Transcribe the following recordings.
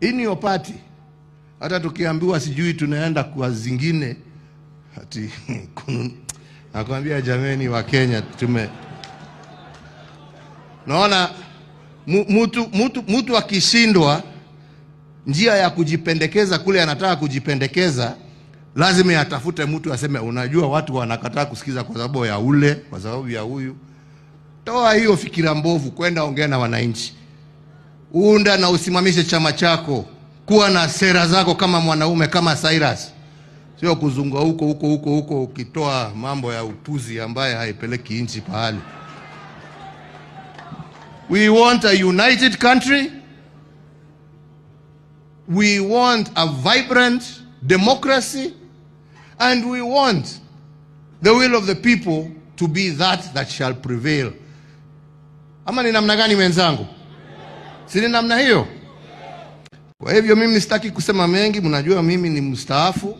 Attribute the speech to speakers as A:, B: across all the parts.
A: in your party. Hata tukiambiwa sijui tunaenda kwa zingine ati nakwambia jameni wa Kenya naona mtu akishindwa njia ya kujipendekeza kule anataka kujipendekeza, lazima atafute mtu aseme unajua watu wanakataa kusikiza kwa sababu ya ule, kwa sababu ya huyu. Toa hiyo fikira mbovu, kwenda ongea na wananchi. Unda na usimamishe chama chako. Kuwa na sera zako kama mwanaume, kama Cyrus. Sio kuzunga huko ukitoa mambo ya upuzi ambaye haipeleki nchi pahali. We want a united country. We want a vibrant democracy. And we want the will of the people to be that shall prevail. Ama ni namna gani wenzangu? Si ni namna hiyo? Kwa hivyo mimi sitaki kusema mengi, mnajua mimi ni mstaafu.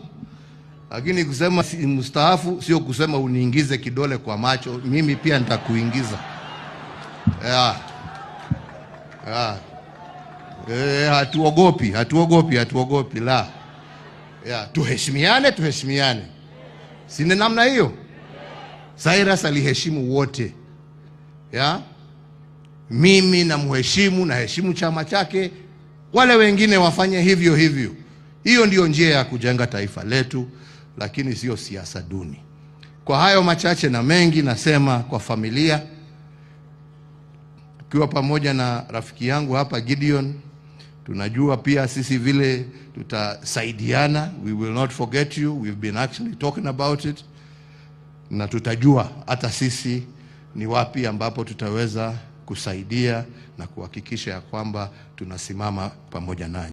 A: Lakini kusema si mstaafu sio kusema uniingize kidole kwa macho, mimi pia nitakuingiza. Hatuogopi la. Tuheshimiane. Si ni namna hiyo? Cyrus aliheshimu wote. Mimi na mheshimu, na heshimu chama chake, wale wengine wafanye hivyo. Hiyo ndio njia ya kujenga taifa letu, lakini sio siasa duni. Kwa hayo machache na mengi nasema kwa familia, tukiwa pamoja na rafiki yangu hapa Gideon, tunajua pia sisi vile tutasaidiana. We will not forget you. We've been actually talking about it. Na tutajua hata sisi ni wapi ambapo tutaweza kusaidia na kuhakikisha ya kwamba tunasimama pamoja nanyi.